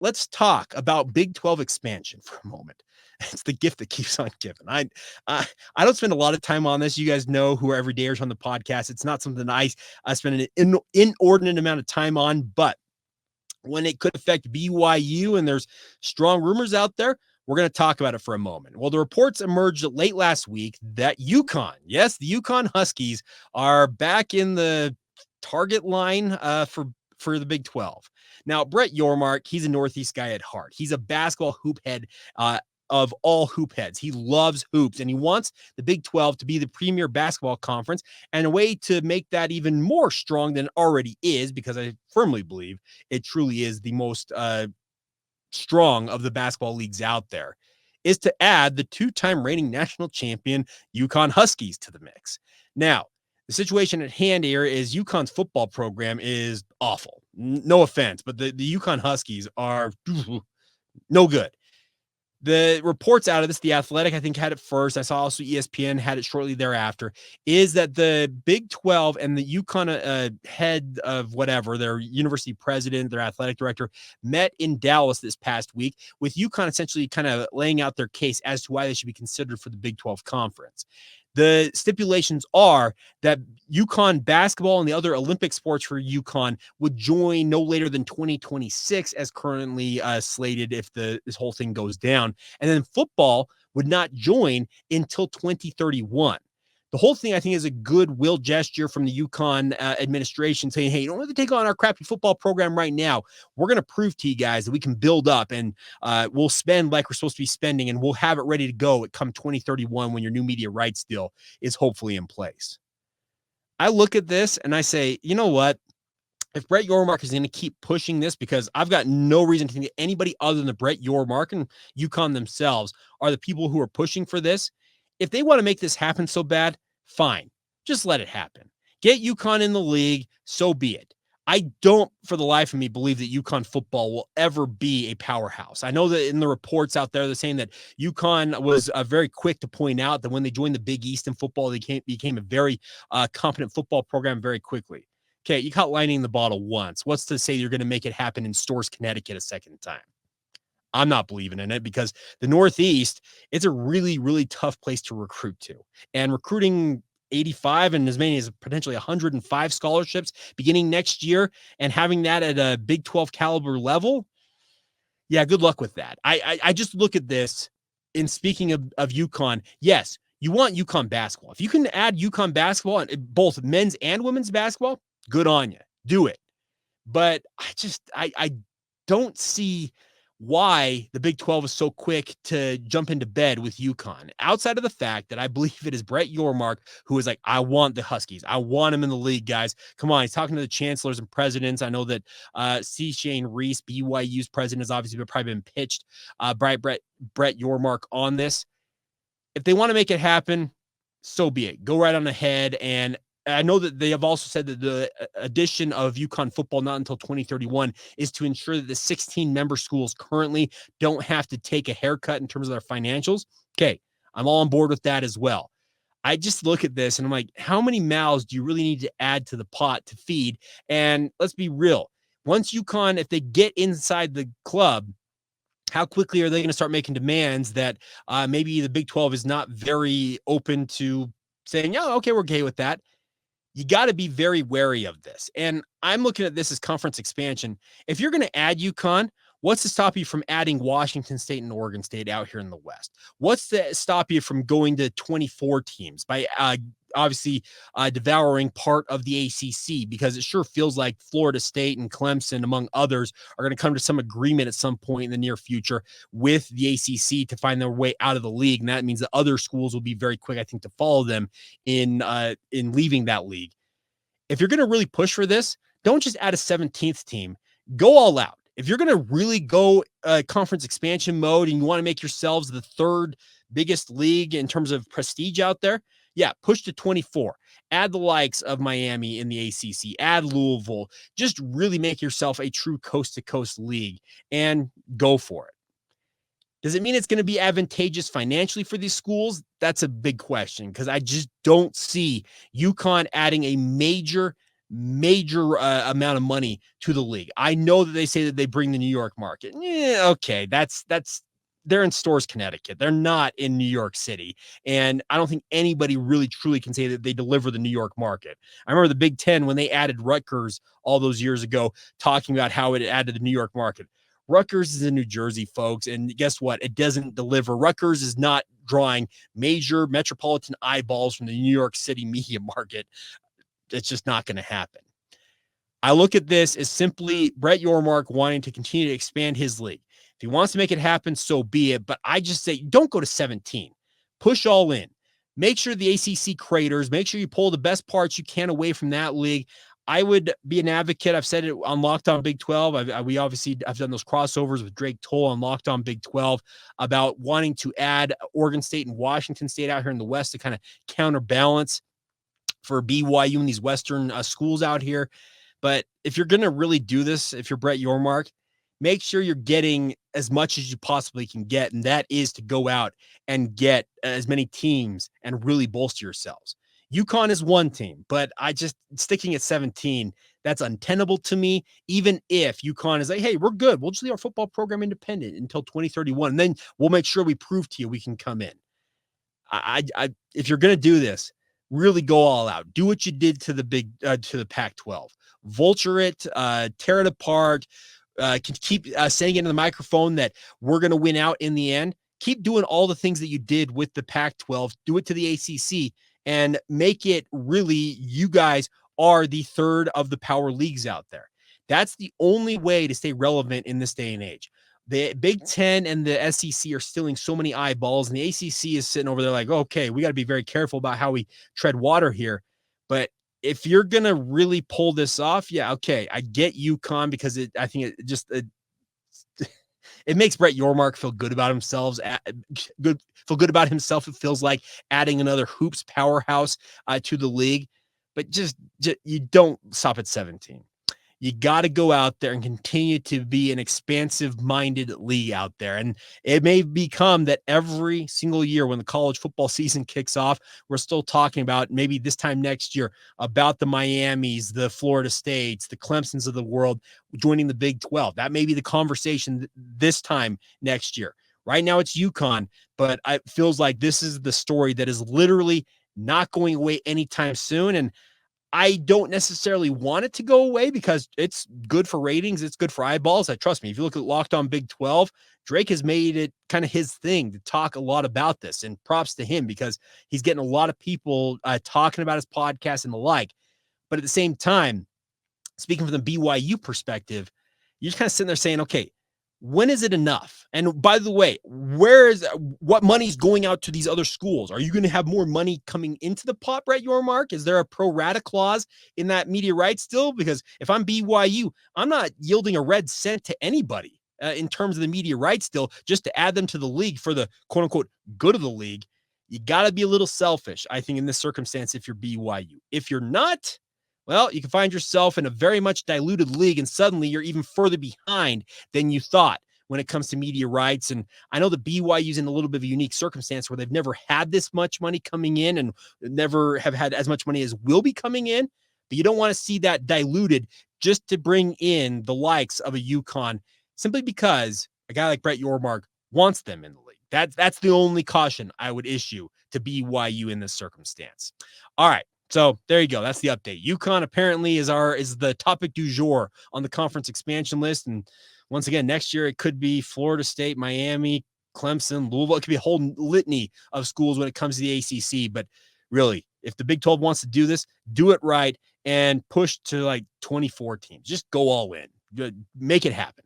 let's talk about Big 12 expansion for a moment. It's the gift that keeps on giving. I don't spend a lot of time on this. You guys know who are everydayers on the podcast. It's not something I spend an inordinate amount of time on, but when it could affect BYU and there's strong rumors out there, we're going to talk about it for a moment. Well, the reports emerged late last week that UConn, yes, the UConn Huskies are back in the target line for the Big 12. Now, Brett Yormark, he's a Northeast guy at heart. He's a basketball hoop head of all hoop heads. He loves hoops, and he wants the Big 12 to be the premier basketball conference, and a way to make that even more strong than it already is, because I firmly believe it truly is the most strong of the basketball leagues out there, is to add the two-time reigning national champion UConn Huskies to the mix. Now, the situation at hand here is UConn's football program is awful. No offense, but the UConn Huskies are no good. The reports out of this, The Athletic, I think, had it first. I saw also ESPN had it shortly thereafter, is that the Big 12 and the UConn head of whatever, their university president, their athletic director, met in Dallas this past week, with UConn essentially kind of laying out their case as to why they should be considered for the Big 12 conference. The stipulations are that UConn basketball and the other Olympic sports for UConn would join no later than 2026, as currently slated if this whole thing goes down. And then football would not join until 2031. The whole thing, I think, is a goodwill gesture from the UConn administration saying, hey, you don't have to take on our crappy football program right now. We're going to prove to you guys that we can build up, and we'll spend like we're supposed to be spending, and we'll have it ready to go at come 2031 when your new media rights deal is hopefully in place. I look at this and I say, you know what? If Brett Yormark is going to keep pushing this, because I've got no reason to think that anybody other than the Brett Yormark and UConn themselves are the people who are pushing for this. If they want to make this happen so bad, fine. Just let it happen. Get UConn in the league, so be it. I don't, for the life of me, believe that UConn football will ever be a powerhouse. I know that in the reports out there, they're saying that UConn was very quick to point out that when they joined the Big East in football, they became a very competent football program very quickly. Okay, you caught lightning in the bottle once. What's to say you're going to make it happen in Stores, Connecticut a second time? I'm not believing in it, because the Northeast, it's a really, really tough place to recruit to. And recruiting 85 and as many as potentially 105 scholarships beginning next year, and having that at a Big 12 caliber level, yeah, good luck with that. I just look at this, in speaking of UConn, yes, you want UConn basketball. If you can add UConn basketball, both men's and women's basketball, good on you. Do it. But I don't see why the Big 12 is so quick to jump into bed with UConn, outside of the fact that I believe it is Brett Yormark who is like, I want the Huskies. I want them in the league, guys. Come on. He's talking to the chancellors and presidents. I know that C. Shane Reese, BYU's president, has obviously probably been pitched by Brett Yormark on this. If they want to make it happen, so be it. Go right on ahead. And I know that they have also said that the addition of UConn football not until 2031 is to ensure that the 16 member schools currently don't have to take a haircut in terms of their financials. Okay, I'm all on board with that as well. I just look at this and I'm like, how many mouths do you really need to add to the pot to feed? And let's be real. Once UConn, if they get inside the club, how quickly are they going to start making demands that maybe the Big 12 is not very open to saying, yeah, okay, we're okay with that? You got to be very wary of this. And I'm looking at this as conference expansion. If you're going to add UConn, what's to stop you from adding Washington State and Oregon State out here in the West? What's to stop you from going to 24 teams by obviously devouring part of the ACC? Because it sure feels like Florida State and Clemson, among others, are going to come to some agreement at some point in the near future with the ACC to find their way out of the league. And that means that other schools will be very quick, I think, to follow them in leaving that league. If you're going to really push for this, don't just add a 17th team. Go all out. If you're going to really go conference expansion mode and you want to make yourselves the third biggest league in terms of prestige out there, yeah, push to 24. Add the likes of Miami in the ACC. Add Louisville. Just really make yourself a true coast-to-coast league and go for it. Does it mean it's going to be advantageous financially for these schools? That's a big question, because I just don't see UConn adding a major major amount of money to the league. I know that they say that they bring the New York market. Yeah, okay, that's they're in Stores, Connecticut. They're not in New York City. And I don't think anybody really truly can say that they deliver the New York market. I remember the Big Ten when they added Rutgers all those years ago, talking about how it added the New York market. Rutgers is in New Jersey, folks. And guess what? It doesn't deliver. Rutgers is not drawing major metropolitan eyeballs from the New York City media market. It's just not going to happen. I look at this as simply Brett Yormark wanting to continue to expand his league. If he wants to make it happen, so be it. But I just say, don't go to 17. Push all in. Make sure the ACC craters, make sure you pull the best parts you can away from that league. I would be an advocate. I've said it on Locked On Big 12. We obviously have done those crossovers with Drake Toll on Locked On Big 12 about wanting to add Oregon State and Washington State out here in the West to kind of counterbalance for BYU and these Western schools out here. But if you're going to really do this, if you're Brett Yormark, make sure you're getting as much as you possibly can get. And that is to go out and get as many teams and really bolster yourselves. UConn is one team, but I just sticking at 17, that's untenable to me. Even if UConn is like, hey, we're good. We'll just leave our football program independent until 2031. And then we'll make sure we prove to you we can come in. If you're going to do this, really go all out. Do what you did to the Pac-12. Vulture it, tear it apart, keep saying into the microphone that we're going to win out in the end. Keep doing all the things that you did with the Pac-12. Do it to the ACC and make it really, you guys are the third of the power leagues out there. That's the only way to stay relevant in this day and age. The Big Ten and the SEC are stealing so many eyeballs, and the ACC is sitting over there like, okay, we got to be very careful about how we tread water here. But if you're going to really pull this off, yeah, okay, I get UConn because I think it makes Brett Yormark feel good about himself. Feel good about himself. It feels like adding another hoops powerhouse to the league, but just you don't stop at 17. You got to go out there and continue to be an expansive-minded league out there. And it may become that every single year when the college football season kicks off, we're still talking about maybe this time next year about the Miamis, the Florida States, the Clemsons of the world joining the Big 12. That may be the conversation this time next year. Right now it's UConn, but it feels like this is the story that is literally not going away anytime soon. And I don't necessarily want it to go away because it's good for ratings. It's good for eyeballs. Trust me, if you look at Locked On Big 12, Drake has made it kind of his thing to talk a lot about this, and props to him because he's getting a lot of people talking about his podcast and the like. But at the same time, speaking from the BYU perspective, you're just kind of sitting there saying, okay, when is it enough? And by the way, what money's going out to these other schools? Are you going to have more money coming into the pot, Brett Yormark? Is there a pro rata clause in that media rights still? Because if I'm BYU, I'm not yielding a red cent to anybody in terms of the media rights still, just to add them to the league for the quote unquote good of the league. You got to be a little selfish, I think, in this circumstance if you're BYU. If you're not, well, you can find yourself in a very much diluted league, and suddenly you're even further behind than you thought when it comes to media rights. And I know that BYU's in a little bit of a unique circumstance where they've never had this much money coming in and never have had as much money as will be coming in, but you don't want to see that diluted just to bring in the likes of a UConn simply because a guy like Brett Yormark wants them in the league. That's the only caution I would issue to BYU in this circumstance. All right. So there you go. That's the update. UConn apparently is the topic du jour on the conference expansion list. And once again, next year it could be Florida State, Miami, Clemson, Louisville. It could be a whole litany of schools when it comes to the ACC. But really, if the Big 12 wants to do this, do it right and push to like 24 teams. Just go all in. Make it happen.